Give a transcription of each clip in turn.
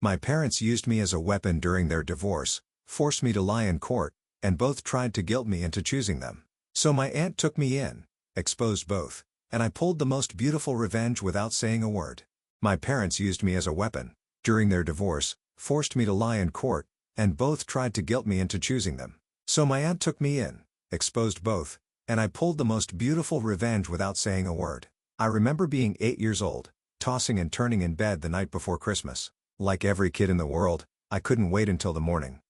My parents used me as a weapon during their divorce, forced me to lie in court, and both tried to guilt me into choosing them. So my aunt took me in, exposed both, and I pulled the most beautiful revenge without saying a word. My parents used me as a weapon during their divorce, forced me to lie in court, and both tried to guilt me into choosing them. So my aunt took me in, exposed both, and I pulled the most beautiful revenge without saying a word. I remember being 8 years old, tossing and turning in bed the night before Christmas. Like every kid in the world, I couldn't wait until the morning.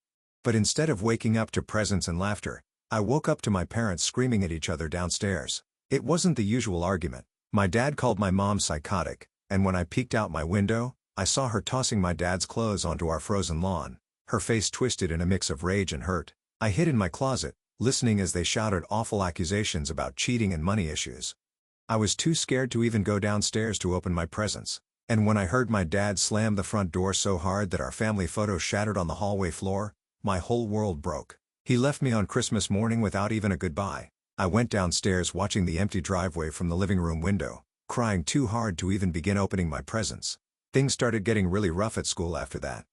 But instead of waking up to presents and laughter, I woke up to my parents screaming at each other downstairs. It wasn't the usual argument. My dad called my mom psychotic, and when I peeked out my window, I saw her tossing my dad's clothes onto our frozen lawn, her face twisted in a mix of rage and hurt. I hid in my closet, listening as they shouted awful accusations about cheating and money issues. I was too scared to even go downstairs to open my presents, and when I heard my dad slam the front door so hard that our family photo shattered on the hallway floor, my whole world broke. He left me on Christmas morning without even a goodbye. I went downstairs watching the empty driveway from the living room window, crying too hard to even begin opening my presents. Things started getting really rough at school after that.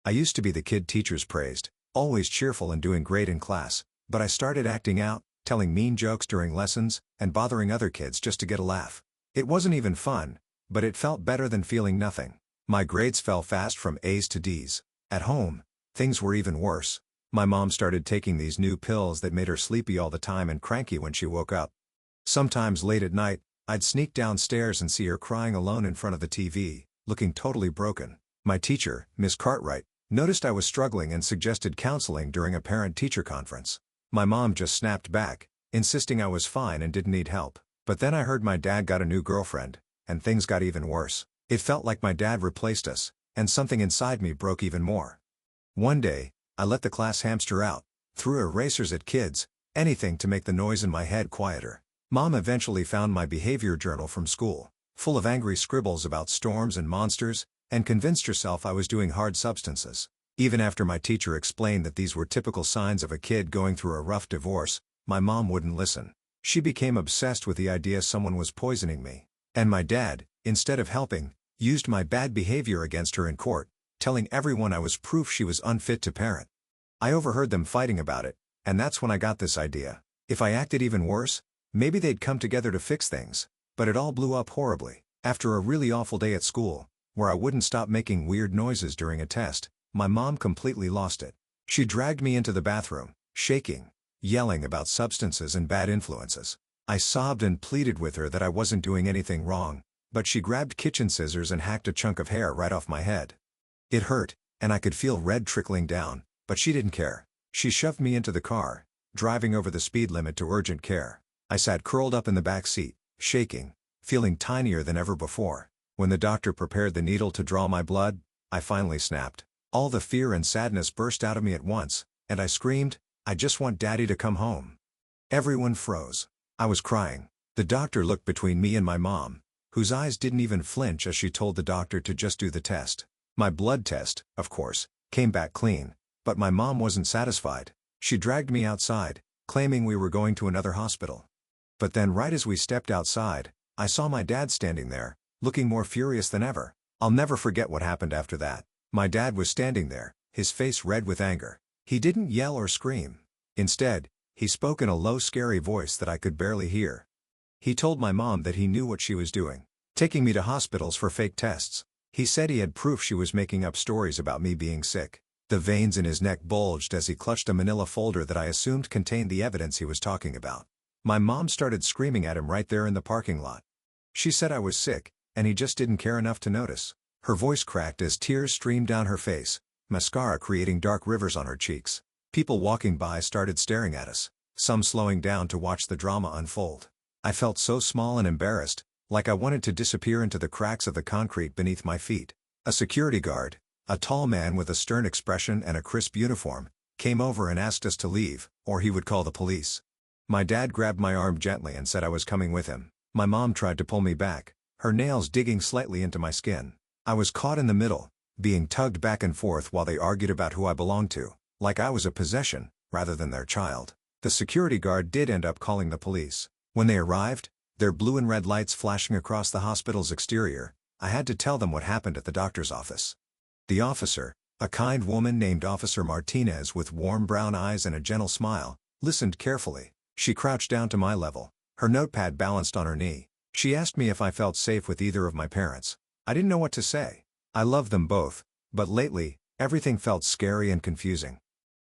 I used to be the kid teachers praised, always cheerful and doing great in class, but I started acting out, telling mean jokes during lessons, and bothering other kids just to get a laugh. It wasn't even fun, but it felt better than feeling nothing. My grades fell fast from A's to D's. At home, things were even worse. My mom started taking these new pills that made her sleepy all the time and cranky when she woke up. Sometimes late at night, I'd sneak downstairs and see her crying alone in front of the TV, looking totally broken. My teacher, Miss Cartwright, noticed I was struggling and suggested counseling during a parent-teacher conference. My mom just snapped back, insisting I was fine and didn't need help. But then I heard my dad got a new girlfriend, and things got even worse. It felt like my dad replaced us, and something inside me broke even more. One day, I let the class hamster out, threw erasers at kids, anything to make the noise in my head quieter. Mom eventually found my behavior journal from school, full of angry scribbles about storms and monsters, and convinced herself I was doing hard substances. Even after my teacher explained that these were typical signs of a kid going through a rough divorce, my mom wouldn't listen. She became obsessed with the idea someone was poisoning me. And my dad, instead of helping, used my bad behavior against her in court, telling everyone I was proof she was unfit to parent. I overheard them fighting about it, and that's when I got this idea. If I acted even worse, maybe they'd come together to fix things. But it all blew up horribly. After a really awful day at school, where I wouldn't stop making weird noises during a test, my mom completely lost it. She dragged me into the bathroom, shaking, yelling about substances and bad influences. I sobbed and pleaded with her that I wasn't doing anything wrong, but she grabbed kitchen scissors and hacked a chunk of hair right off my head. It hurt, and I could feel red trickling down, but she didn't care. She shoved me into the car, driving over the speed limit to urgent care. I sat curled up in the back seat, shaking, feeling tinier than ever before. When the doctor prepared the needle to draw my blood, I finally snapped. All the fear and sadness burst out of me at once, and I screamed, "I just want Daddy to come home." Everyone froze. I was crying. The doctor looked between me and my mom, whose eyes didn't even flinch as she told the doctor to just do the test. My blood test, of course, came back clean, but my mom wasn't satisfied. She dragged me outside, claiming we were going to another hospital. But then right as we stepped outside, I saw my dad standing there, looking more furious than ever. I'll never forget what happened after that. My dad was standing there, his face red with anger. He didn't yell or scream. Instead, he spoke in a low, scary voice that I could barely hear. He told my mom that he knew what she was doing, taking me to hospitals for fake tests. He said he had proof she was making up stories about me being sick. The veins in his neck bulged as he clutched a manila folder that I assumed contained the evidence he was talking about. My mom started screaming at him right there in the parking lot. She said I was sick, and he just didn't care enough to notice. Her voice cracked as tears streamed down her face, mascara creating dark rivers on her cheeks. People walking by started staring at us, some slowing down to watch the drama unfold. I felt so small and embarrassed, like I wanted to disappear into the cracks of the concrete beneath my feet. A security guard, a tall man with a stern expression and a crisp uniform, came over and asked us to leave, or he would call the police. My dad grabbed my arm gently and said I was coming with him. My mom tried to pull me back, her nails digging slightly into my skin. I was caught in the middle, being tugged back and forth while they argued about who I belonged to, like I was a possession, rather than their child. The security guard did end up calling the police. When they arrived, their blue and red lights flashing across the hospital's exterior, I had to tell them what happened at the doctor's office. The officer, a kind woman named Officer Martinez with warm brown eyes and a gentle smile, listened carefully. She crouched down to my level, her notepad balanced on her knee. She asked me if I felt safe with either of my parents. I didn't know what to say. I loved them both, but lately, everything felt scary and confusing.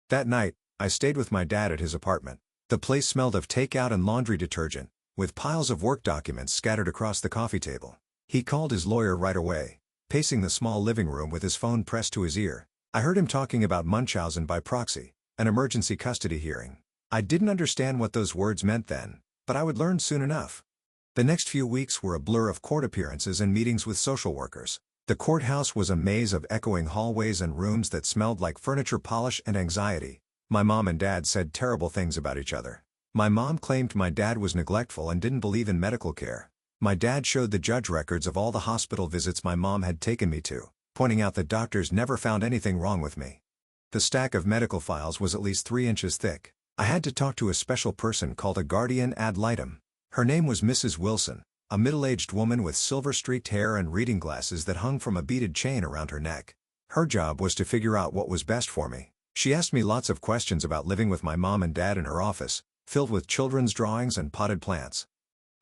That night, I stayed with my dad at his apartment. The place smelled of takeout and laundry detergent, with piles of work documents scattered across the coffee table. He called his lawyer right away, pacing the small living room with his phone pressed to his ear. I heard him talking about Munchausen by proxy, an emergency custody hearing. I didn't understand what those words meant then, but I would learn soon enough. The next few weeks were a blur of court appearances and meetings with social workers. The courthouse was a maze of echoing hallways and rooms that smelled like furniture polish and anxiety. My mom and dad said terrible things about each other. My mom claimed my dad was neglectful and didn't believe in medical care. My dad showed the judge records of all the hospital visits my mom had taken me to, pointing out that doctors never found anything wrong with me. The stack of medical files was at least 3 inches thick. I had to talk to a special person called a guardian ad litem. Her name was Mrs. Wilson, a middle-aged woman with silver-streaked hair and reading glasses that hung from a beaded chain around her neck. Her job was to figure out what was best for me. She asked me lots of questions about living with my mom and dad in her office, filled with children's drawings and potted plants.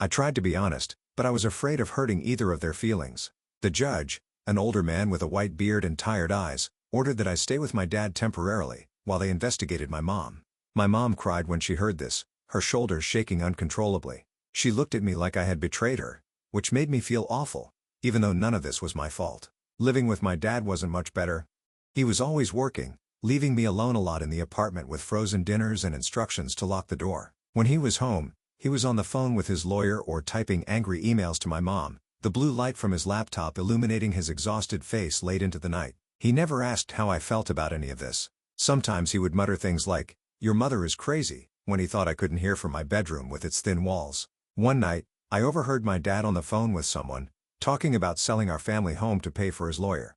I tried to be honest, but I was afraid of hurting either of their feelings. The judge, an older man with a white beard and tired eyes, ordered that I stay with my dad temporarily, while they investigated my mom. My mom cried when she heard this, her shoulders shaking uncontrollably. She looked at me like I had betrayed her, which made me feel awful, even though none of this was my fault. Living with my dad wasn't much better. He was always working, leaving me alone a lot in the apartment with frozen dinners and instructions to lock the door. When he was home, he was on the phone with his lawyer or typing angry emails to my mom, the blue light from his laptop illuminating his exhausted face late into the night. He never asked how I felt about any of this. Sometimes he would mutter things like, "Your mother is crazy," when he thought I couldn't hear from my bedroom with its thin walls. One night, I overheard my dad on the phone with someone, talking about selling our family home to pay for his lawyer.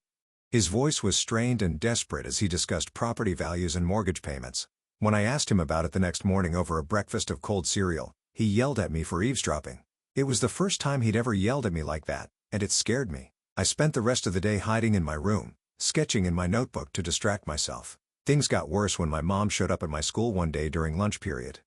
His voice was strained and desperate as he discussed property values and mortgage payments. When I asked him about it the next morning over a breakfast of cold cereal, he yelled at me for eavesdropping. It was the first time he'd ever yelled at me like that, and it scared me. I spent the rest of the day hiding in my room, sketching in my notebook to distract myself. Things got worse when my mom showed up at my school one day during lunch period.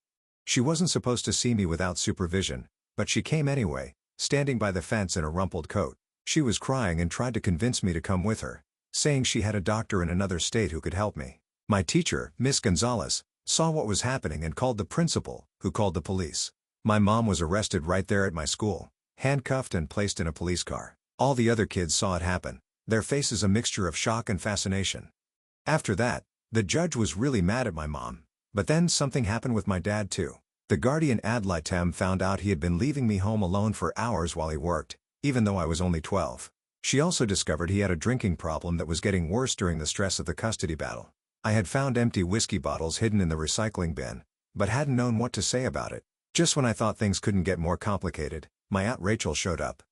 She wasn't supposed to see me without supervision, but she came anyway, standing by the fence in a rumpled coat. She was crying and tried to convince me to come with her, saying she had a doctor in another state who could help me. My teacher, Miss Gonzalez, saw what was happening and called the principal, who called the police. My mom was arrested right there at my school, handcuffed and placed in a police car. All the other kids saw it happen, their faces a mixture of shock and fascination. After that, the judge was really mad at my mom. But then something happened with my dad too. The guardian ad litem found out he had been leaving me home alone for hours while he worked, even though I was only 12. She also discovered he had a drinking problem that was getting worse during the stress of the custody battle. I had found empty whiskey bottles hidden in the recycling bin, but hadn't known what to say about it. Just when I thought things couldn't get more complicated, my Aunt Rachel showed up.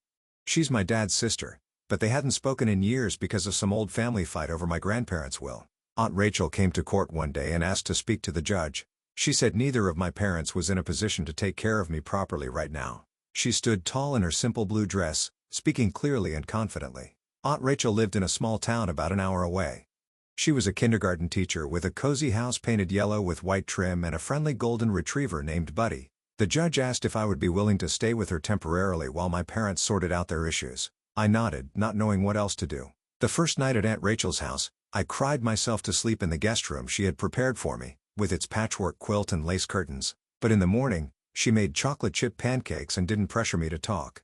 She's my dad's sister, but they hadn't spoken in years because of some old family fight over my grandparents' will. Aunt Rachel came to court one day and asked to speak to the judge. She said neither of my parents was in a position to take care of me properly right now. She stood tall in her simple blue dress, speaking clearly and confidently. Aunt Rachel lived in a small town about an hour away. She was a kindergarten teacher with a cozy house painted yellow with white trim and a friendly golden retriever named Buddy. The judge asked if I would be willing to stay with her temporarily while my parents sorted out their issues. I nodded, not knowing what else to do. The first night at Aunt Rachel's house, I cried myself to sleep in the guest room she had prepared for me, with its patchwork quilt and lace curtains. But in the morning, she made chocolate chip pancakes and didn't pressure me to talk.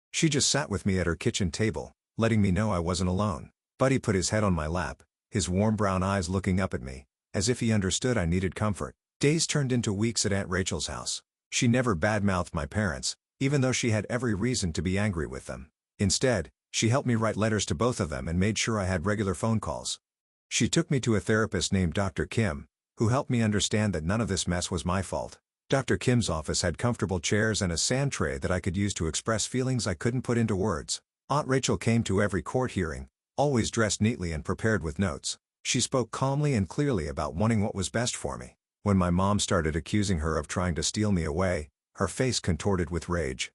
She just sat with me at her kitchen table, letting me know I wasn't alone. Buddy put his head on my lap, his warm brown eyes looking up at me, as if he understood I needed comfort. Days turned into weeks at Aunt Rachel's house. She never badmouthed my parents, even though she had every reason to be angry with them. Instead, she helped me write letters to both of them and made sure I had regular phone calls. She took me to a therapist named Dr. Kim, who helped me understand that none of this mess was my fault. Dr. Kim's office had comfortable chairs and a sand tray that I could use to express feelings I couldn't put into words. Aunt Rachel came to every court hearing, always dressed neatly and prepared with notes. She spoke calmly and clearly about wanting what was best for me. When my mom started accusing her of trying to steal me away, her face contorted with rage.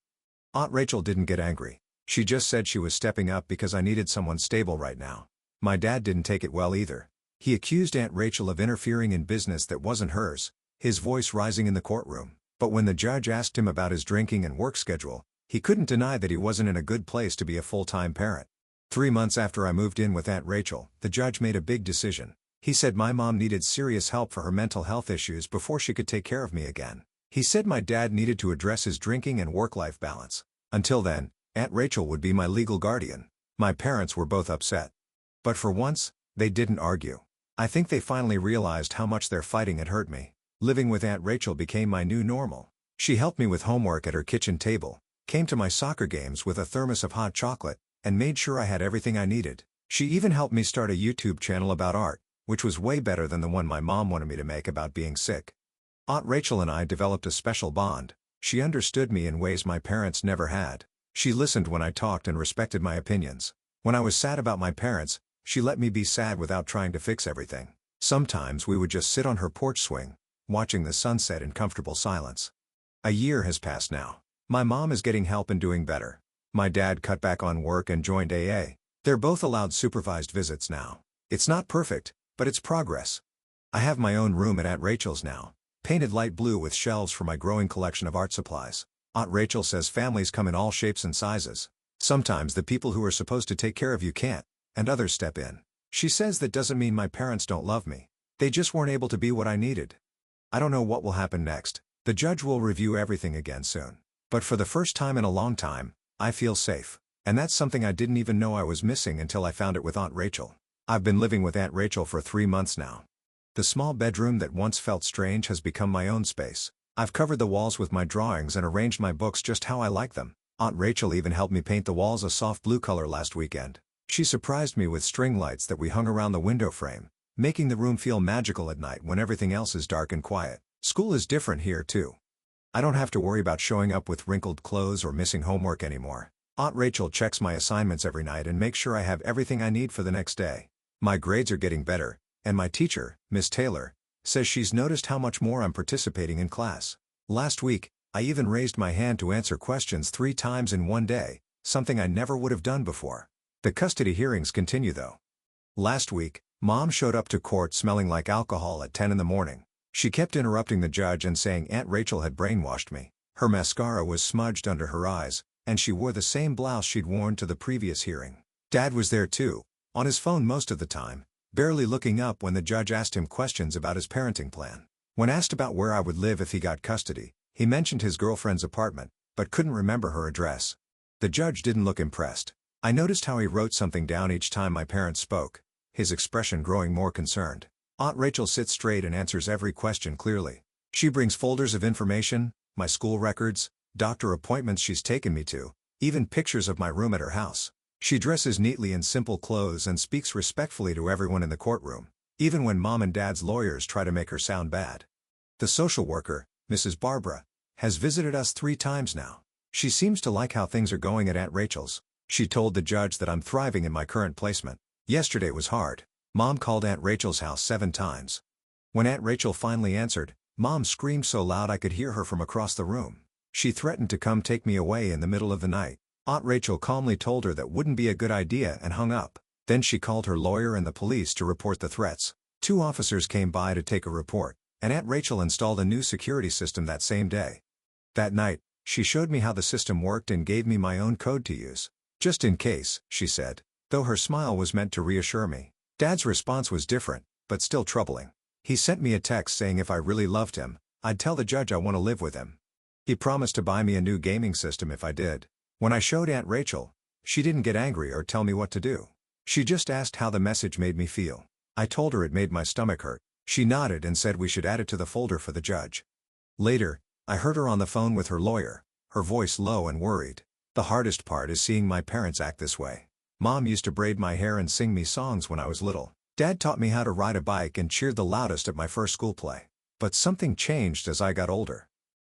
Aunt Rachel didn't get angry. She just said she was stepping up because I needed someone stable right now. My dad didn't take it well either. He accused Aunt Rachel of interfering in business that wasn't hers, his voice rising in the courtroom. But when the judge asked him about his drinking and work schedule, he couldn't deny that he wasn't in a good place to be a full-time parent. 3 months after I moved in with Aunt Rachel, the judge made a big decision. He said my mom needed serious help for her mental health issues before she could take care of me again. He said my dad needed to address his drinking and work-life balance. Until then, Aunt Rachel would be my legal guardian. My parents were both upset. But for once, they didn't argue. I think they finally realized how much their fighting had hurt me. Living with Aunt Rachel became my new normal. She helped me with homework at her kitchen table, came to my soccer games with a thermos of hot chocolate, and made sure I had everything I needed. She even helped me start a YouTube channel about art, which was way better than the one my mom wanted me to make about being sick. Aunt Rachel and I developed a special bond. She understood me in ways my parents never had. She listened when I talked and respected my opinions. When I was sad about my parents, she let me be sad without trying to fix everything. Sometimes we would just sit on her porch swing, watching the sunset in comfortable silence. A year has passed now. My mom is getting help and doing better. My dad cut back on work and joined AA. They're both allowed supervised visits now. It's not perfect, but it's progress. I have my own room at Aunt Rachel's now, painted light blue with shelves for my growing collection of art supplies. Aunt Rachel says families come in all shapes and sizes. Sometimes the people who are supposed to take care of you can't, and others step in. She says that doesn't mean my parents don't love me. They just weren't able to be what I needed. I don't know what will happen next. The judge will review everything again soon. But for the first time in a long time, I feel safe. And that's something I didn't even know I was missing until I found it with Aunt Rachel. I've been living with Aunt Rachel for 3 months now. The small bedroom that once felt strange has become my own space. I've covered the walls with my drawings and arranged my books just how I like them. Aunt Rachel even helped me paint the walls a soft blue color last weekend. She surprised me with string lights that we hung around the window frame, making the room feel magical at night when everything else is dark and quiet. School is different here too. I don't have to worry about showing up with wrinkled clothes or missing homework anymore. Aunt Rachel checks my assignments every night and makes sure I have everything I need for the next day. My grades are getting better, and my teacher, Miss Taylor, says she's noticed how much more I'm participating in class. Last week, I even raised my hand to answer questions 3 times in one day, something I never would have done before. The custody hearings continue though. Last week, Mom showed up to court smelling like alcohol at 10 in the morning. She kept interrupting the judge and saying Aunt Rachel had brainwashed me. Her mascara was smudged under her eyes, and she wore the same blouse she'd worn to the previous hearing. Dad was there too, on his phone most of the time, barely looking up when the judge asked him questions about his parenting plan. When asked about where I would live if he got custody, he mentioned his girlfriend's apartment, but couldn't remember her address. The judge didn't look impressed. I noticed how he wrote something down each time my parents spoke, his expression growing more concerned. Aunt Rachel sits straight and answers every question clearly. She brings folders of information, my school records, doctor appointments she's taken me to, even pictures of my room at her house. She dresses neatly in simple clothes and speaks respectfully to everyone in the courtroom, even when Mom and Dad's lawyers try to make her sound bad. The social worker, Mrs. Barbara, has visited us 3 times now. She seems to like how things are going at Aunt Rachel's. She told the judge that I'm thriving in my current placement. Yesterday was hard. Mom called Aunt Rachel's house 7 times. When Aunt Rachel finally answered, Mom screamed so loud I could hear her from across the room. She threatened to come take me away in the middle of the night. Aunt Rachel calmly told her that wouldn't be a good idea and hung up. Then she called her lawyer and the police to report the threats. 2 officers came by to take a report, and Aunt Rachel installed a new security system that same day. That night, she showed me how the system worked and gave me my own code to use. Just in case, she said, though her smile was meant to reassure me. Dad's response was different, but still troubling. He sent me a text saying if I really loved him, I'd tell the judge I want to live with him. He promised to buy me a new gaming system if I did. When I showed Aunt Rachel, she didn't get angry or tell me what to do. She just asked how the message made me feel. I told her it made my stomach hurt. She nodded and said we should add it to the folder for the judge. Later, I heard her on the phone with her lawyer, her voice low and worried. The hardest part is seeing my parents act this way. Mom used to braid my hair and sing me songs when I was little. Dad taught me how to ride a bike and cheered the loudest at my first school play. But something changed as I got older.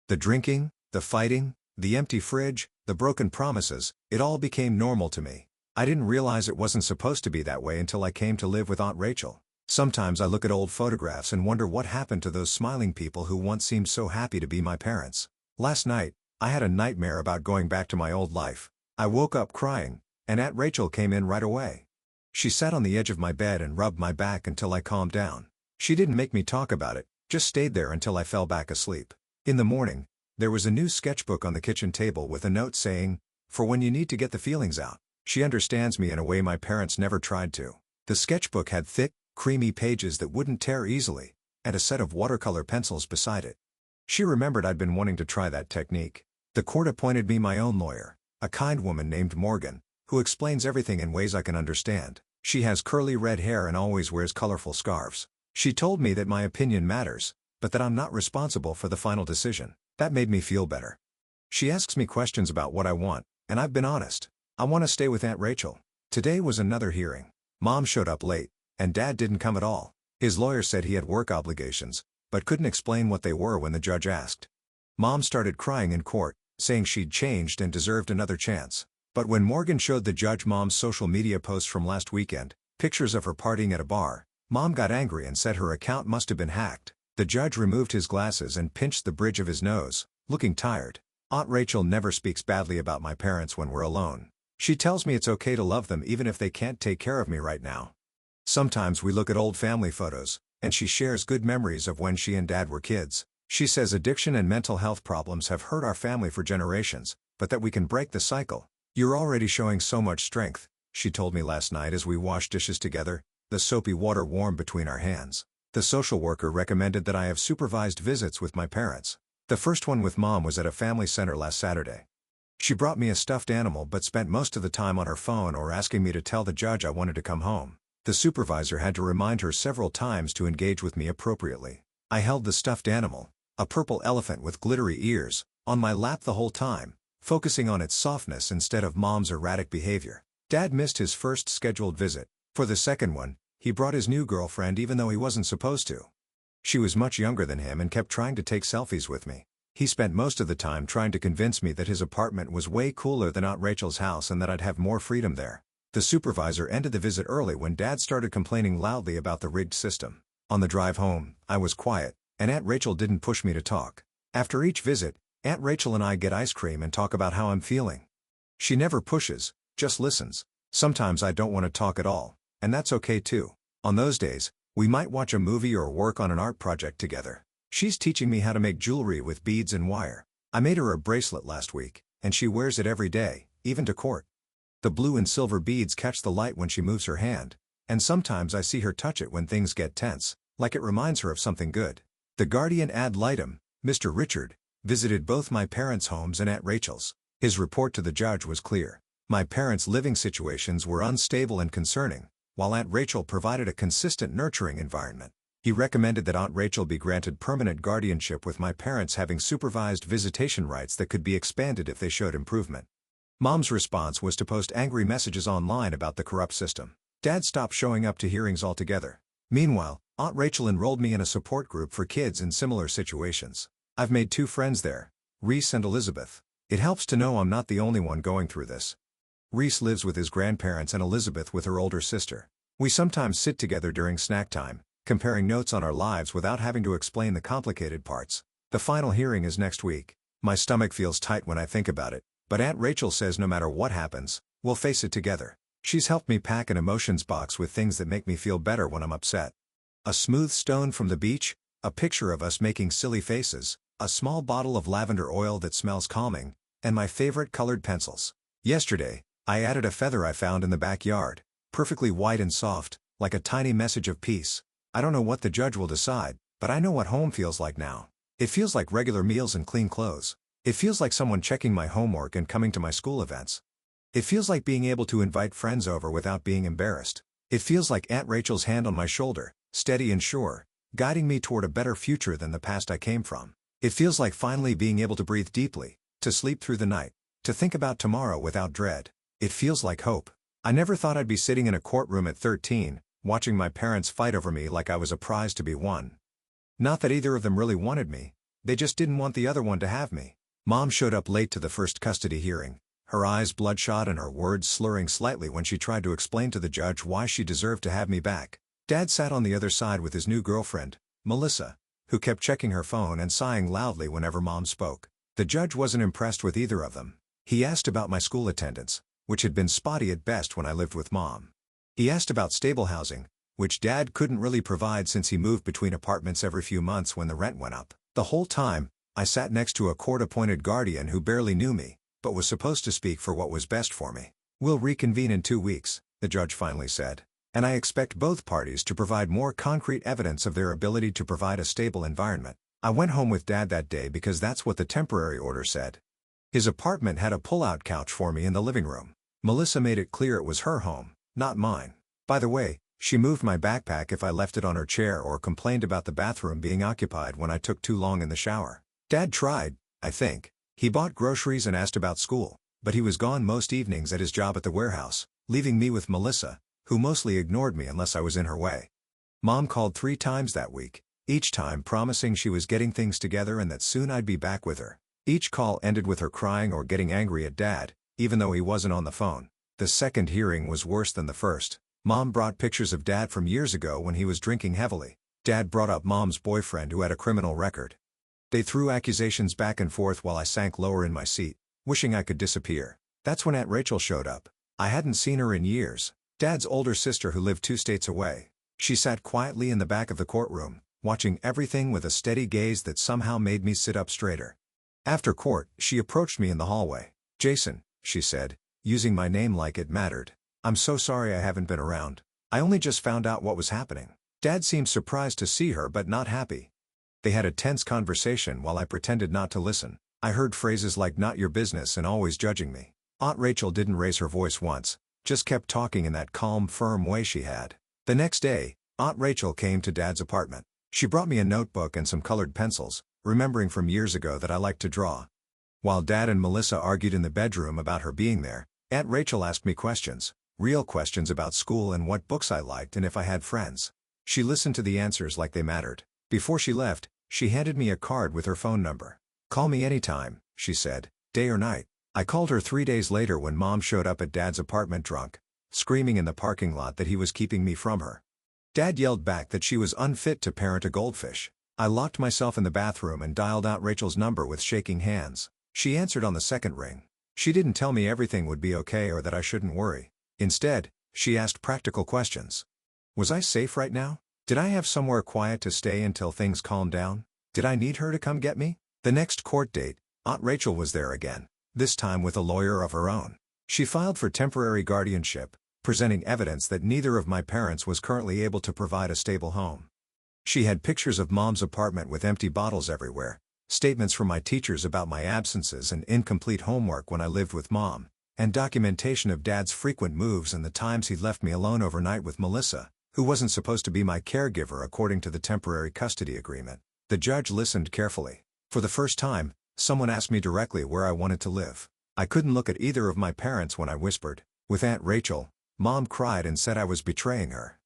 The drinking, the fighting, the empty fridge, the broken promises, it all became normal to me. I didn't realize it wasn't supposed to be that way until I came to live with Aunt Rachel. Sometimes I look at old photographs and wonder what happened to those smiling people who once seemed so happy to be my parents. Last night, I had a nightmare about going back to my old life. I woke up crying, and Aunt Rachel came in right away. She sat on the edge of my bed and rubbed my back until I calmed down. She didn't make me talk about it, just stayed there until I fell back asleep. In the morning, there was a new sketchbook on the kitchen table with a note saying, "For when you need to get the feelings out." She understands me in a way my parents never tried to. The sketchbook had thick, creamy pages that wouldn't tear easily, and a set of watercolor pencils beside it. She remembered I'd been wanting to try that technique. The court appointed me my own lawyer, a kind woman named Morgan, who explains everything in ways I can understand. She has curly red hair and always wears colorful scarves. She told me that my opinion matters, but that I'm not responsible for the final decision. That made me feel better. She asks me questions about what I want, and I've been honest. I want to stay with Aunt Rachel. Today was another hearing. Mom showed up late, and Dad didn't come at all. His lawyer said he had work obligations, but couldn't explain what they were when the judge asked. Mom started crying in court, saying she'd changed and deserved another chance. But when Morgan showed the judge Mom's social media posts from last weekend, pictures of her partying at a bar, Mom got angry and said her account must have been hacked. The judge removed his glasses and pinched the bridge of his nose, looking tired. Aunt Rachel never speaks badly about my parents when we're alone. She tells me it's okay to love them even if they can't take care of me right now. Sometimes we look at old family photos, and she shares good memories of when she and Dad were kids. She says addiction and mental health problems have hurt our family for generations, but that we can break the cycle. "You're already showing so much strength," she told me last night as we washed dishes together, the soapy water warm between our hands. The social worker recommended that I have supervised visits with my parents. The first one with Mom was at a family center last Saturday. She brought me a stuffed animal but spent most of the time on her phone or asking me to tell the judge I wanted to come home. The supervisor had to remind her several times to engage with me appropriately. I held the stuffed animal, a purple elephant with glittery ears, on my lap the whole time, focusing on its softness instead of Mom's erratic behavior. Dad missed his first scheduled visit. For the second one, he brought his new girlfriend even though he wasn't supposed to. She was much younger than him and kept trying to take selfies with me. He spent most of the time trying to convince me that his apartment was way cooler than Aunt Rachel's house and that I'd have more freedom there. The supervisor ended the visit early when Dad started complaining loudly about the rigged system. On the drive home, I was quiet, and Aunt Rachel didn't push me to talk. After each visit, Aunt Rachel and I get ice cream and talk about how I'm feeling. She never pushes, just listens. Sometimes I don't want to talk at all, and that's okay too. On those days, we might watch a movie or work on an art project together. She's teaching me how to make jewelry with beads and wire. I made her a bracelet last week, and she wears it every day, even to court. The blue and silver beads catch the light when she moves her hand, and sometimes I see her touch it when things get tense, like it reminds her of something good. The guardian ad litem, Mr. Richard, visited both my parents' homes and Aunt Rachel's. His report to the judge was clear. My parents' living situations were unstable and concerning, while Aunt Rachel provided a consistent nurturing environment. He recommended that Aunt Rachel be granted permanent guardianship with my parents having supervised visitation rights that could be expanded if they showed improvement. Mom's response was to post angry messages online about the corrupt system. Dad stopped showing up to hearings altogether. Meanwhile, Aunt Rachel enrolled me in a support group for kids in similar situations. I've made 2 friends there, Reese and Elizabeth. It helps to know I'm not the only one going through this. Reese lives with his grandparents and Elizabeth with her older sister. We sometimes sit together during snack time, comparing notes on our lives without having to explain the complicated parts. The final hearing is next week. My stomach feels tight when I think about it, but Aunt Rachel says no matter what happens, we'll face it together. She's helped me pack an emotions box with things that make me feel better when I'm upset. A smooth stone from the beach, a picture of us making silly faces, a small bottle of lavender oil that smells calming, and my favorite colored pencils. Yesterday, I added a feather I found in the backyard, perfectly white and soft, like a tiny message of peace. I don't know what the judge will decide, but I know what home feels like now. It feels like regular meals and clean clothes. It feels like someone checking my homework and coming to my school events. It feels like being able to invite friends over without being embarrassed. It feels like Aunt Rachel's hand on my shoulder, steady and sure, guiding me toward a better future than the past I came from. It feels like finally being able to breathe deeply, to sleep through the night, to think about tomorrow without dread. It feels like hope. I never thought I'd be sitting in a courtroom at 13, watching my parents fight over me like I was a prize to be won. Not that either of them really wanted me, they just didn't want the other one to have me. Mom showed up late to the first custody hearing, her eyes bloodshot and her words slurring slightly when she tried to explain to the judge why she deserved to have me back. Dad sat on the other side with his new girlfriend, Melissa, who kept checking her phone and sighing loudly whenever Mom spoke. The judge wasn't impressed with either of them. He asked about my school attendance, which had been spotty at best when I lived with Mom. He asked about stable housing, which Dad couldn't really provide since he moved between apartments every few months when the rent went up. The whole time, I sat next to a court-appointed guardian who barely knew me, but was supposed to speak for what was best for me. "We'll reconvene in 2 weeks," the judge finally said. "And I expect both parties to provide more concrete evidence of their ability to provide a stable environment." I went home with Dad that day because that's what the temporary order said. His apartment had a pull-out couch for me in the living room. Melissa made it clear it was her home, not mine. By the way, she moved my backpack if I left it on her chair or complained about the bathroom being occupied when I took too long in the shower. Dad tried, I think. He bought groceries and asked about school, but he was gone most evenings at his job at the warehouse, leaving me with Melissa, who mostly ignored me unless I was in her way. Mom called 3 times that week, each time promising she was getting things together and that soon I'd be back with her. Each call ended with her crying or getting angry at Dad, even though he wasn't on the phone. The second hearing was worse than the first. Mom brought pictures of Dad from years ago when he was drinking heavily. Dad brought up Mom's boyfriend who had a criminal record. They threw accusations back and forth while I sank lower in my seat, wishing I could disappear. That's when Aunt Rachel showed up. I hadn't seen her in years. Dad's older sister who lived 2 states away. She sat quietly in the back of the courtroom, watching everything with a steady gaze that somehow made me sit up straighter. After court, she approached me in the hallway. "Jason," she said, using my name like it mattered. "I'm so sorry I haven't been around. I only just found out what was happening." Dad seemed surprised to see her but not happy. They had a tense conversation while I pretended not to listen. I heard phrases like "not your business" and "always judging me." Aunt Rachel didn't raise her voice once, just kept talking in that calm, firm way she had. The next day, Aunt Rachel came to Dad's apartment. She brought me a notebook and some colored pencils, remembering from years ago that I liked to draw. While Dad and Melissa argued in the bedroom about her being there, Aunt Rachel asked me questions, real questions about school and what books I liked and if I had friends. She listened to the answers like they mattered. Before she left, she handed me a card with her phone number. "Call me anytime," she said, "day or night." I called her 3 days later when Mom showed up at Dad's apartment drunk, screaming in the parking lot that he was keeping me from her. Dad yelled back that she was unfit to parent a goldfish. I locked myself in the bathroom and dialed out Rachel's number with shaking hands. She answered on the second ring. She didn't tell me everything would be okay or that I shouldn't worry. Instead, she asked practical questions. Was I safe right now? Did I have somewhere quiet to stay until things calmed down? Did I need her to come get me? The next court date, Aunt Rachel was there again, this time with a lawyer of her own. She filed for temporary guardianship, presenting evidence that neither of my parents was currently able to provide a stable home. She had pictures of Mom's apartment with empty bottles everywhere, statements from my teachers about my absences and incomplete homework when I lived with Mom, and documentation of Dad's frequent moves and the times he'd left me alone overnight with Melissa, who wasn't supposed to be my caregiver according to the temporary custody agreement. The judge listened carefully. For the first time, someone asked me directly where I wanted to live. I couldn't look at either of my parents when I whispered. With Aunt Rachel, Mom cried and said I was betraying her.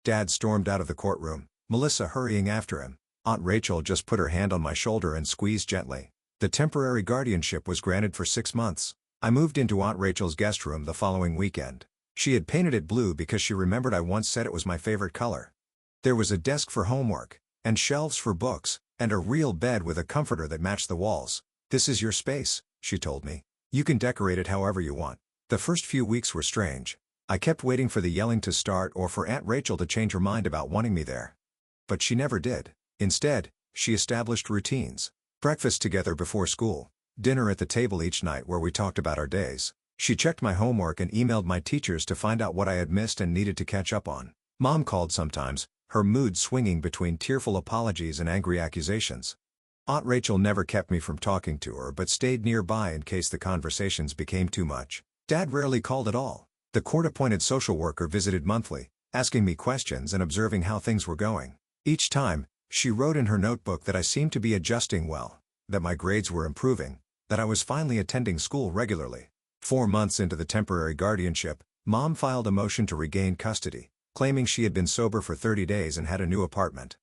Dad stormed out of the courtroom, Melissa hurrying after him. Aunt Rachel just put her hand on my shoulder and squeezed gently. The temporary guardianship was granted for 6 months. I moved into Aunt Rachel's guest room the following weekend. She had painted it blue because she remembered I once said it was my favorite color. There was a desk for homework, and shelves for books, and a real bed with a comforter that matched the walls. "This is your space," she told me. "You can decorate it however you want." The first few weeks were strange. I kept waiting for the yelling to start or for Aunt Rachel to change her mind about wanting me there. But she never did. Instead, she established routines. Breakfast together before school, dinner at the table each night where we talked about our days. She checked my homework and emailed my teachers to find out what I had missed and needed to catch up on. Mom called sometimes, her mood swinging between tearful apologies and angry accusations. Aunt Rachel never kept me from talking to her but stayed nearby in case the conversations became too much. Dad rarely called at all. The court-appointed social worker visited monthly, asking me questions and observing how things were going. Each time, she wrote in her notebook that I seemed to be adjusting well, that my grades were improving, that I was finally attending school regularly. 4 months into the temporary guardianship, Mom filed a motion to regain custody, claiming she had been sober for 30 days and had a new apartment.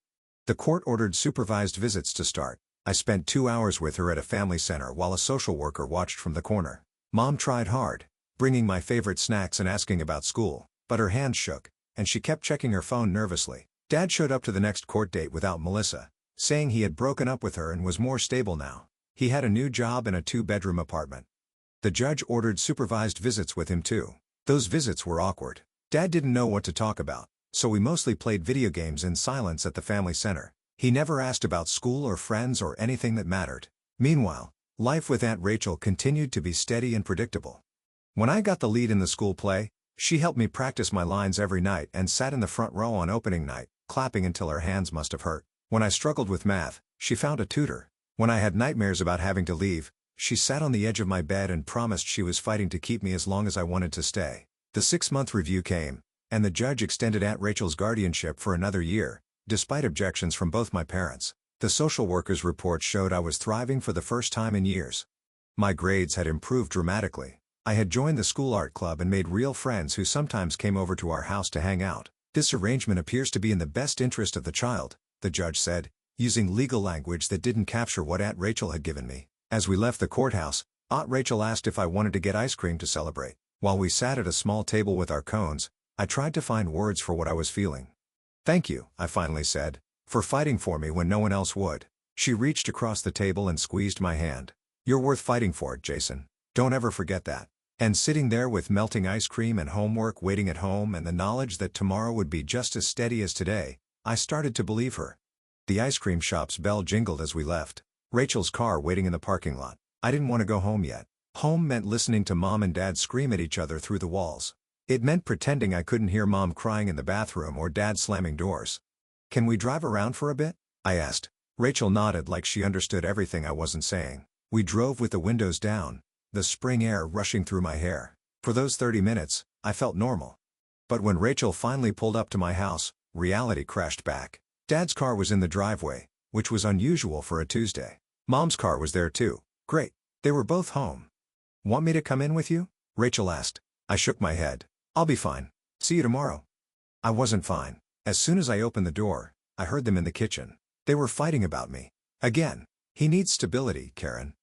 The court ordered supervised visits to start. I spent 2 hours with her at a family center while a social worker watched from the corner. Mom tried hard, bringing my favorite snacks and asking about school, but her hands shook, and she kept checking her phone nervously. Dad showed up to the next court date without Melissa, saying he had broken up with her and was more stable now. He had a new job and a 2-bedroom apartment. The judge ordered supervised visits with him too. Those visits were awkward. Dad didn't know what to talk about, so we mostly played video games in silence at the family center. He never asked about school or friends or anything that mattered. Meanwhile, life with Aunt Rachel continued to be steady and predictable. When I got the lead in the school play, she helped me practice my lines every night and sat in the front row on opening night, clapping until her hands must have hurt. When I struggled with math, she found a tutor. When I had nightmares about having to leave, she sat on the edge of my bed and promised she was fighting to keep me as long as I wanted to stay. The 6-month review came, and the judge extended Aunt Rachel's guardianship for another year, despite objections from both my parents. The social worker's report showed I was thriving for the first time in years. My grades had improved dramatically. I had joined the school art club and made real friends who sometimes came over to our house to hang out. This arrangement appears to be in the best interest of the child, the judge said, using legal language that didn't capture what Aunt Rachel had given me. As we left the courthouse, Aunt Rachel asked if I wanted to get ice cream to celebrate. While we sat at a small table with our cones, I tried to find words for what I was feeling. "Thank you," I finally said, "for fighting for me when no one else would." She reached across the table and squeezed my hand. "You're worth fighting for, Jason. Don't ever forget that." And sitting there with melting ice cream and homework waiting at home and the knowledge that tomorrow would be just as steady as today, I started to believe her. The ice cream shop's bell jingled as we left. Rachel's car waiting in the parking lot. I didn't want to go home yet. Home meant listening to Mom and Dad scream at each other through the walls. It meant pretending I couldn't hear Mom crying in the bathroom or Dad slamming doors. "Can we drive around for a bit?" I asked. Rachel nodded like she understood everything I wasn't saying. We drove with the windows down, the spring air rushing through my hair. For those 30 minutes, I felt normal. But when Rachel finally pulled up to my house, reality crashed back. Dad's car was in the driveway, which was unusual for a Tuesday. Mom's car was there too. Great. They were both home. "Want me to come in with you?" Rachel asked. I shook my head. "I'll be fine. See you tomorrow." I wasn't fine. As soon as I opened the door, I heard them in the kitchen. They were fighting about me. Again. "He needs stability, Karen.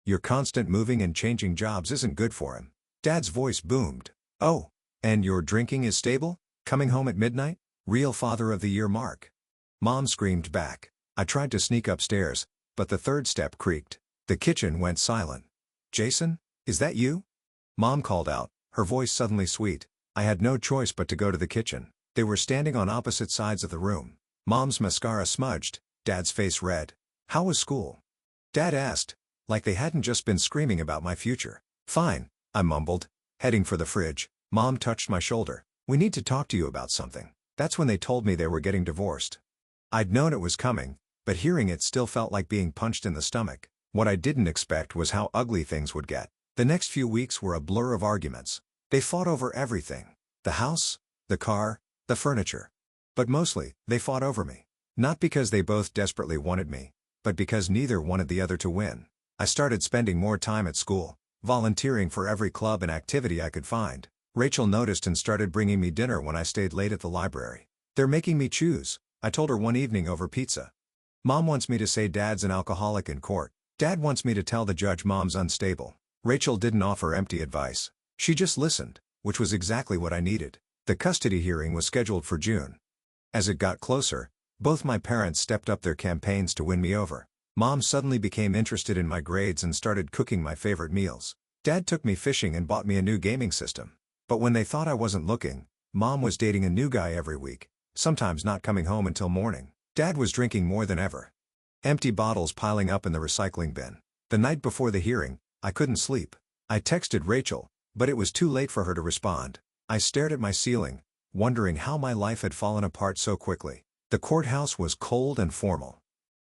Your constant moving and changing jobs isn't good for him." Dad's voice boomed. "Oh, and your drinking is stable? Coming home at midnight? Real Father of the Year mark." Mom screamed back. I tried to sneak upstairs, but the third step creaked. The kitchen went silent. "Jason, is that you?" Mom called out, her voice suddenly sweet. I had no choice but to go to the kitchen. They were standing on opposite sides of the room. Mom's mascara smudged, Dad's face red. "How was school?" Dad asked, like they hadn't just been screaming about my future. "Fine," I mumbled, heading for the fridge. Mom touched my shoulder. "We need to talk to you about something." That's when they told me they were getting divorced. I'd known it was coming, but hearing it still felt like being punched in the stomach. What I didn't expect was how ugly things would get. The next few weeks were a blur of arguments. They fought over everything. The house, the car, the furniture. But mostly, they fought over me. Not because they both desperately wanted me, but because neither wanted the other to win. I started spending more time at school, volunteering for every club and activity I could find. Rachel noticed and started bringing me dinner when I stayed late at the library. "They're making me choose," I told her one evening over pizza. "Mom wants me to say Dad's an alcoholic in court. Dad wants me to tell the judge Mom's unstable." Rachel didn't offer empty advice. She just listened, which was exactly what I needed. The custody hearing was scheduled for June. As it got closer, both my parents stepped up their campaigns to win me over. Mom suddenly became interested in my grades and started cooking my favorite meals. Dad took me fishing and bought me a new gaming system. But when they thought I wasn't looking, Mom was dating a new guy every week, sometimes not coming home until morning. Dad was drinking more than ever. Empty bottles piling up in the recycling bin. The night before the hearing, I couldn't sleep. I texted Rachel, but it was too late for her to respond. I stared at my ceiling, wondering how my life had fallen apart so quickly. The courthouse was cold and formal.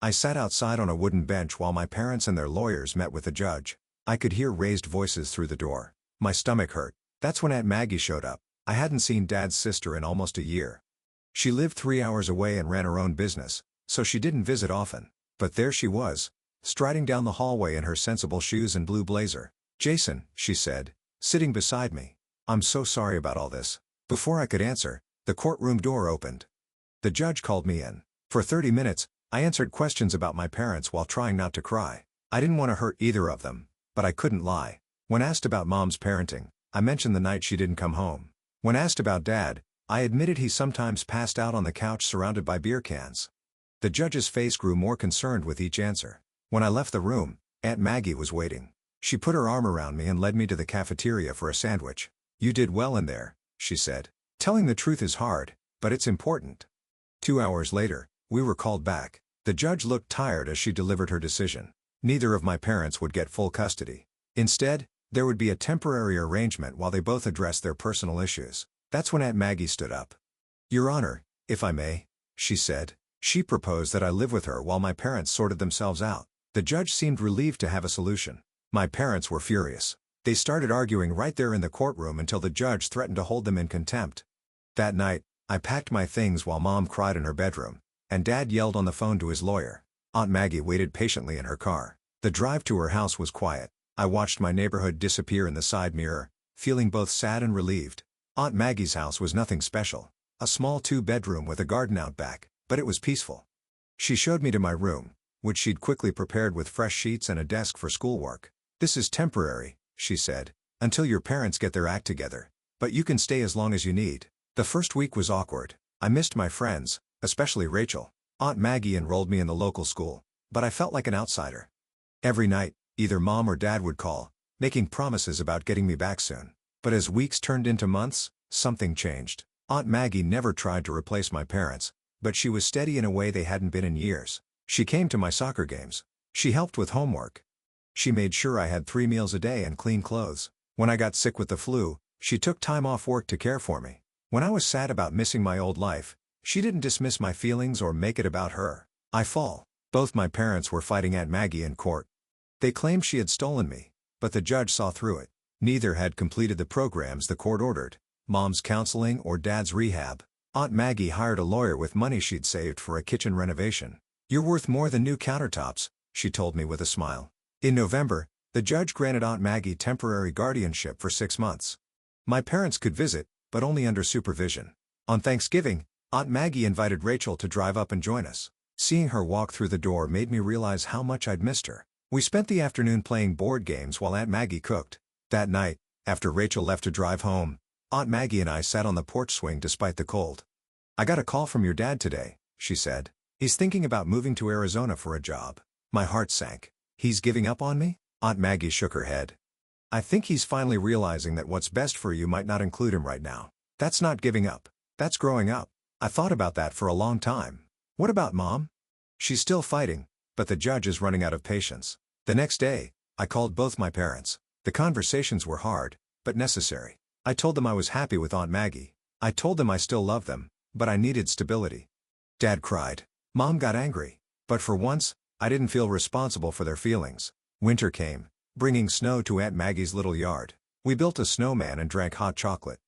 I sat outside on a wooden bench while my parents and their lawyers met with the judge. I could hear raised voices through the door. My stomach hurt. That's when Aunt Maggie showed up. I hadn't seen Dad's sister in almost a year. She lived 3 hours away and ran her own business, so she didn't visit often. But there she was, striding down the hallway in her sensible shoes and blue blazer. "Jason," she said, sitting beside me. "I'm so sorry about all this." Before I could answer, the courtroom door opened. The judge called me in. For 30 minutes, I answered questions about my parents while trying not to cry. I didn't want to hurt either of them, but I couldn't lie. When asked about Mom's parenting, I mentioned the night she didn't come home. When asked about Dad, I admitted he sometimes passed out on the couch surrounded by beer cans. The judge's face grew more concerned with each answer. When I left the room, Aunt Maggie was waiting. She put her arm around me and led me to the cafeteria for a sandwich. "You did well in there," she said. Telling the truth is hard, but it's important. 2 hours later, we were called back. The judge looked tired as she delivered her decision. Neither of my parents would get full custody. Instead, there would be a temporary arrangement while they both addressed their personal issues. That's when Aunt Maggie stood up. "Your Honor, if I may," she said. She proposed that I live with her while my parents sorted themselves out. The judge seemed relieved to have a solution. My parents were furious. They started arguing right there in the courtroom until the judge threatened to hold them in contempt. That night, I packed my things while Mom cried in her bedroom, and Dad yelled on the phone to his lawyer. Aunt Maggie waited patiently in her car. The drive to her house was quiet. I watched my neighborhood disappear in the side mirror, feeling both sad and relieved. Aunt Maggie's house was nothing special. A small 2-bedroom with a garden out back, but it was peaceful. She showed me to my room, which she'd quickly prepared with fresh sheets and a desk for schoolwork. "This is temporary," she said, "until your parents get their act together. But you can stay as long as you need." The first week was awkward. I missed my friends, especially Rachel. Aunt Maggie enrolled me in the local school, but I felt like an outsider. Every night, either Mom or Dad would call, making promises about getting me back soon. But as weeks turned into months, something changed. Aunt Maggie never tried to replace my parents, but she was steady in a way they hadn't been in years. She came to my soccer games. She helped with homework. She made sure I had 3 meals a day and clean clothes. When I got sick with the flu, she took time off work to care for me. When I was sad about missing my old life, she didn't dismiss my feelings or make it about her. Both my parents were fighting Aunt Maggie in court. They claimed she had stolen me, but the judge saw through it. Neither had completed the programs the court ordered, Mom's counseling or Dad's rehab. Aunt Maggie hired a lawyer with money she'd saved for a kitchen renovation. "You're worth more than new countertops," she told me with a smile. In November, the judge granted Aunt Maggie temporary guardianship for 6 months. My parents could visit, but only under supervision. On Thanksgiving, Aunt Maggie invited Rachel to drive up and join us. Seeing her walk through the door made me realize how much I'd missed her. We spent the afternoon playing board games while Aunt Maggie cooked. That night, after Rachel left to drive home, Aunt Maggie and I sat on the porch swing despite the cold. "I got a call from your dad today," she said. "He's thinking about moving to Arizona for a job." My heart sank. "He's giving up on me?" Aunt Maggie shook her head. "I think he's finally realizing that what's best for you might not include him right now. That's not giving up. That's growing up." I thought about that for a long time. "What about Mom?" "She's still fighting, but the judge is running out of patience." The next day, I called both my parents. The conversations were hard, but necessary. I told them I was happy with Aunt Maggie. I told them I still loved them, but I needed stability. Dad cried. Mom got angry. But for once, I didn't feel responsible for their feelings. Winter came, bringing snow to Aunt Maggie's little yard. We built a snowman and drank hot chocolate.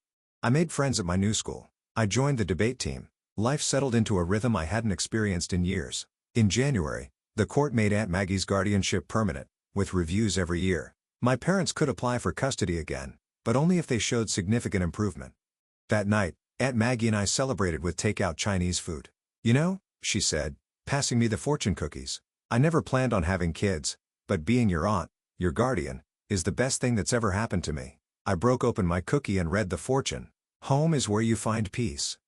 I made friends at my new school. I joined the debate team. Life settled into a rhythm I hadn't experienced in years. In January, the court made Aunt Maggie's guardianship permanent, with reviews every year. My parents could apply for custody again, but only if they showed significant improvement. That night, Aunt Maggie and I celebrated with takeout Chinese food. "You know," she said, passing me the fortune cookies, "I never planned on having kids, but being your aunt, your guardian, is the best thing that's ever happened to me." I broke open my cookie and read the fortune. "Home is where you find peace."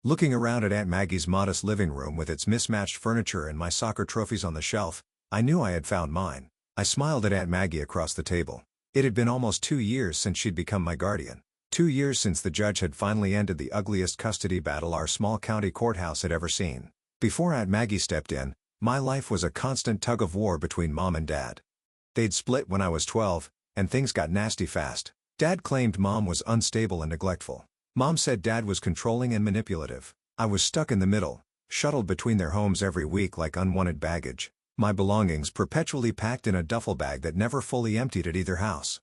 Looking around at Aunt Maggie's modest living room with its mismatched furniture and my soccer trophies on the shelf, I knew I had found mine. I smiled at Aunt Maggie across the table. It had been almost 2 years since she'd become my guardian. 2 years since the judge had finally ended the ugliest custody battle our small county courthouse had ever seen. Before Aunt Maggie stepped in, my life was a constant tug-of-war between Mom and Dad. They'd split when I was 12, and things got nasty fast. Dad claimed Mom was unstable and neglectful. Mom said Dad was controlling and manipulative. I was stuck in the middle, shuttled between their homes every week like unwanted baggage. My belongings perpetually packed in a duffel bag that never fully emptied at either house.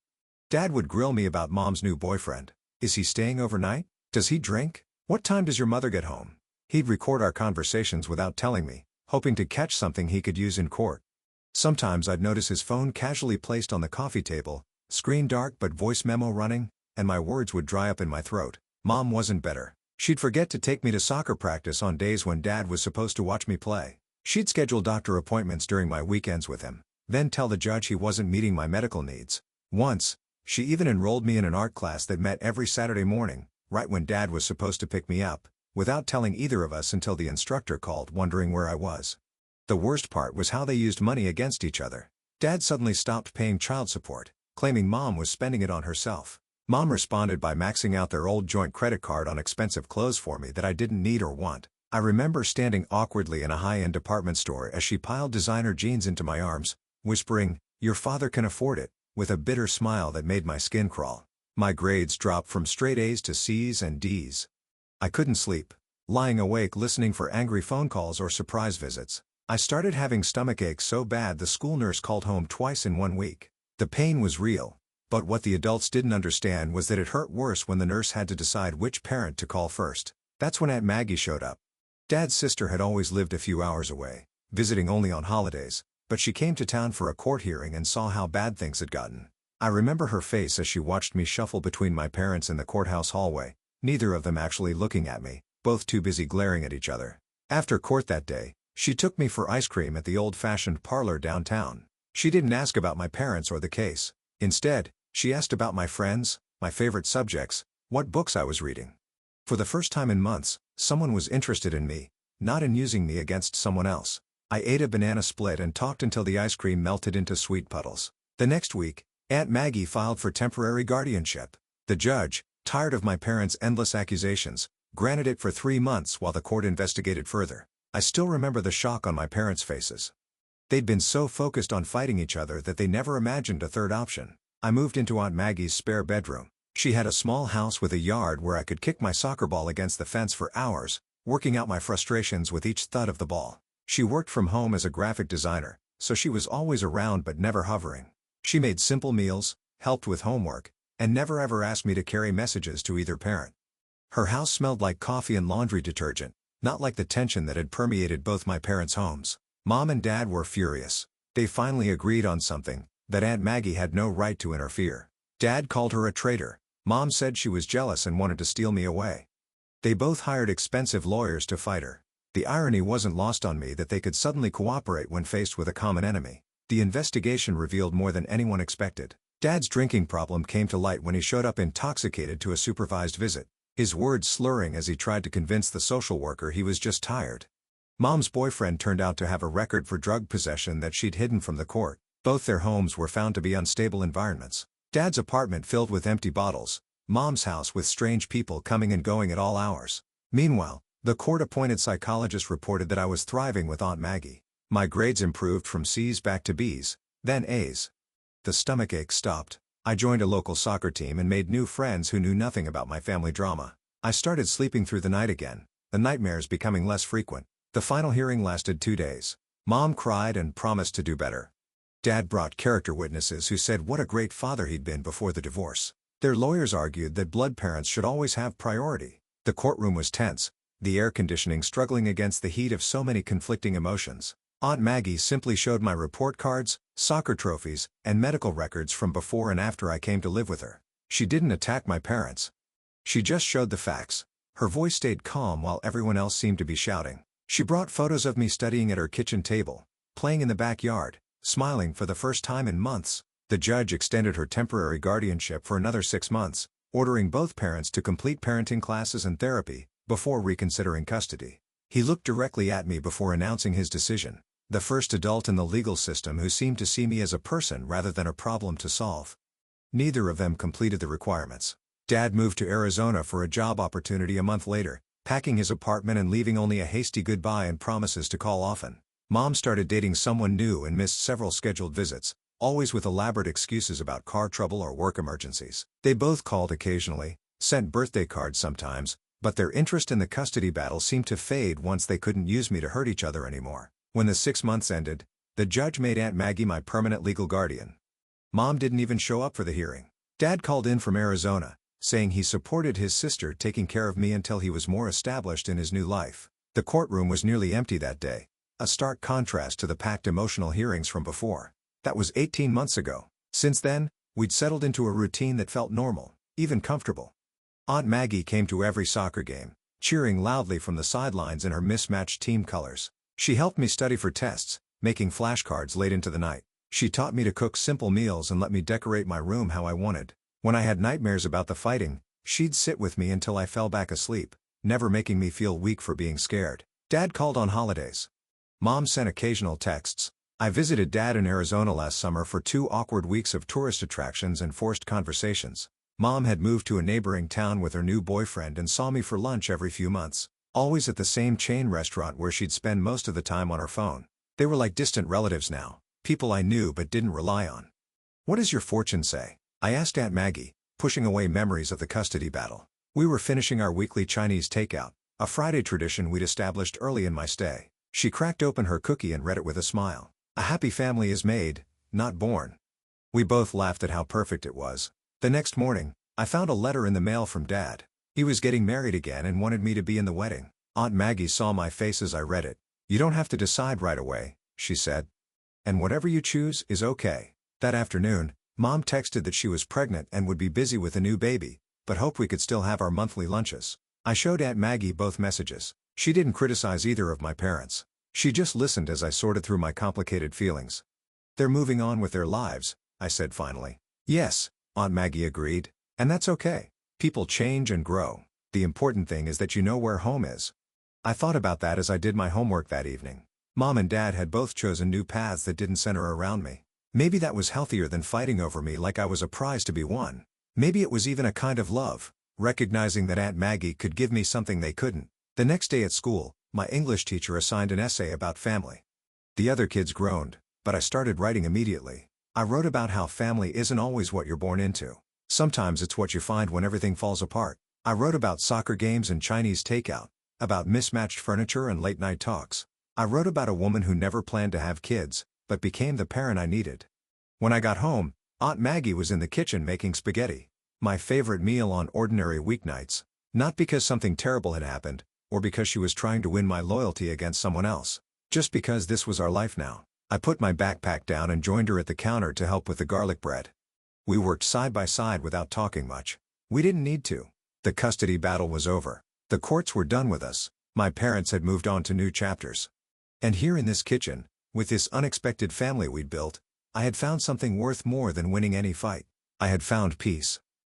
Dad would grill me about Mom's new boyfriend. "Is he staying overnight? Does he drink? What time does your mother get home?" He'd record our conversations without telling me, hoping to catch something he could use in court. Sometimes I'd notice his phone casually placed on the coffee table, screen dark but voice memo running, and my words would dry up in my throat. Mom wasn't better. She'd forget to take me to soccer practice on days when Dad was supposed to watch me play. She'd schedule doctor appointments during my weekends with him, then tell the judge he wasn't meeting my medical needs. Once, she even enrolled me in an art class that met every Saturday morning, right when Dad was supposed to pick me up, without telling either of us until the instructor called wondering where I was. The worst part was how they used money against each other. Dad suddenly stopped paying child support, claiming Mom was spending it on herself. Mom responded by maxing out their old joint credit card on expensive clothes for me that I didn't need or want. I remember standing awkwardly in a high-end department store as she piled designer jeans into my arms, whispering, "Your father can afford it," with a bitter smile that made my skin crawl. My grades dropped from straight A's to C's and D's. I couldn't sleep, lying awake listening for angry phone calls or surprise visits. I started having stomach aches so bad the school nurse called home twice in 1 week. The pain was real, but what the adults didn't understand was that it hurt worse when the nurse had to decide which parent to call first. That's when Aunt Maggie showed up. Dad's sister had always lived a few hours away, visiting only on holidays, but she came to town for a court hearing and saw how bad things had gotten. I remember her face as she watched me shuffle between my parents in the courthouse hallway, neither of them actually looking at me, both too busy glaring at each other. After court that day, she took me for ice cream at the old-fashioned parlor downtown. She didn't ask about my parents or the case. Instead, she asked about my friends, my favorite subjects, what books I was reading. For the first time in months, someone was interested in me, not in using me against someone else. I ate a banana split and talked until the ice cream melted into sweet puddles. The next week, Aunt Maggie filed for temporary guardianship. The judge, tired of my parents' endless accusations, granted it for 3 months while the court investigated further. I still remember the shock on my parents' faces. They'd been so focused on fighting each other that they never imagined a third option. I moved into Aunt Maggie's spare bedroom. She had a small house with a yard where I could kick my soccer ball against the fence for hours, working out my frustrations with each thud of the ball. She worked from home as a graphic designer, so she was always around but never hovering. She made simple meals, helped with homework, and never ever asked me to carry messages to either parent. Her house smelled like coffee and laundry detergent, not like the tension that had permeated both my parents' homes. Mom and Dad were furious. They finally agreed on something, that Aunt Maggie had no right to interfere. Dad called her a traitor. Mom said she was jealous and wanted to steal me away. They both hired expensive lawyers to fight her. The irony wasn't lost on me that they could suddenly cooperate when faced with a common enemy. The investigation revealed more than anyone expected. Dad's drinking problem came to light when he showed up intoxicated to a supervised visit, his words slurring as he tried to convince the social worker he was just tired. Mom's boyfriend turned out to have a record for drug possession that she'd hidden from the court. Both their homes were found to be unstable environments. Dad's apartment filled with empty bottles, Mom's house with strange people coming and going at all hours. Meanwhile, the court-appointed psychologist reported that I was thriving with Aunt Maggie. My grades improved from C's back to B's, then A's. The stomachache stopped. I joined a local soccer team and made new friends who knew nothing about my family drama. I started sleeping through the night again, the nightmares becoming less frequent. The final hearing lasted 2 days. Mom cried and promised to do better. Dad brought character witnesses who said what a great father he'd been before the divorce. Their lawyers argued that blood parents should always have priority. The courtroom was tense, the air conditioning struggling against the heat of so many conflicting emotions. Aunt Maggie simply showed my report cards, soccer trophies, and medical records from before and after I came to live with her. She didn't attack my parents. She just showed the facts. Her voice stayed calm while everyone else seemed to be shouting. She brought photos of me studying at her kitchen table, playing in the backyard, smiling for the first time in months. The judge extended her temporary guardianship for another 6 months, ordering both parents to complete parenting classes and therapy, before reconsidering custody. He looked directly at me before announcing his decision. The first adult in the legal system who seemed to see me as a person rather than a problem to solve. Neither of them completed the requirements. Dad moved to Arizona for a job opportunity a month later, packing his apartment and leaving only a hasty goodbye and promises to call often. Mom started dating someone new and missed several scheduled visits, always with elaborate excuses about car trouble or work emergencies. They both called occasionally, sent birthday cards sometimes, but their interest in the custody battle seemed to fade once they couldn't use me to hurt each other anymore. When the 6 months ended, the judge made Aunt Maggie my permanent legal guardian. Mom didn't even show up for the hearing. Dad called in from Arizona, saying he supported his sister taking care of me until he was more established in his new life. The courtroom was nearly empty that day, a stark contrast to the packed emotional hearings from before. That was 18 months ago. Since then, we'd settled into a routine that felt normal, even comfortable. Aunt Maggie came to every soccer game, cheering loudly from the sidelines in her mismatched team colors. She helped me study for tests, making flashcards late into the night. She taught me to cook simple meals and let me decorate my room how I wanted. When I had nightmares about the fighting, she'd sit with me until I fell back asleep, never making me feel weak for being scared. Dad called on holidays. Mom sent occasional texts. I visited Dad in Arizona last summer for 2 awkward weeks of tourist attractions and forced conversations. Mom had moved to a neighboring town with her new boyfriend and saw me for lunch every few months, always at the same chain restaurant where she'd spend most of the time on her phone. They were like distant relatives now, people I knew but didn't rely on. "What does your fortune say?" I asked Aunt Maggie, pushing away memories of the custody battle. We were finishing our weekly Chinese takeout, a Friday tradition we'd established early in my stay. She cracked open her cookie and read it with a smile. "A happy family is made, not born." We both laughed at how perfect it was. The next morning, I found a letter in the mail from Dad. He was getting married again and wanted me to be in the wedding. Aunt Maggie saw my face as I read it. "You don't have to decide right away," she said. "And whatever you choose is okay." That afternoon, Mom texted that she was pregnant and would be busy with a new baby, but hoped we could still have our monthly lunches. I showed Aunt Maggie both messages. She didn't criticize either of my parents. She just listened as I sorted through my complicated feelings. "They're moving on with their lives," I said finally. "Yes," Aunt Maggie agreed. "And that's okay. People change and grow. The important thing is that you know where home is." I thought about that as I did my homework that evening. Mom and Dad had both chosen new paths that didn't center around me. Maybe that was healthier than fighting over me like I was a prize to be won. Maybe it was even a kind of love, recognizing that Aunt Maggie could give me something they couldn't. The next day at school, my English teacher assigned an essay about family. The other kids groaned, but I started writing immediately. I wrote about how family isn't always what you're born into. Sometimes it's what you find when everything falls apart. I wrote about soccer games and Chinese takeout, about mismatched furniture and late-night talks. I wrote about a woman who never planned to have kids, but became the parent I needed. When I got home, Aunt Maggie was in the kitchen making spaghetti, my favorite meal on ordinary weeknights, not because something terrible had happened, or because she was trying to win my loyalty against someone else, just because this was our life now. I put my backpack down and joined her at the counter to help with the garlic bread. We worked side by side without talking much. We didn't need to. The custody battle was over. The courts were done with us. My parents had moved on to new chapters. And here in this kitchen, with this unexpected family we'd built, I had found something worth more than winning any fight. I had found peace.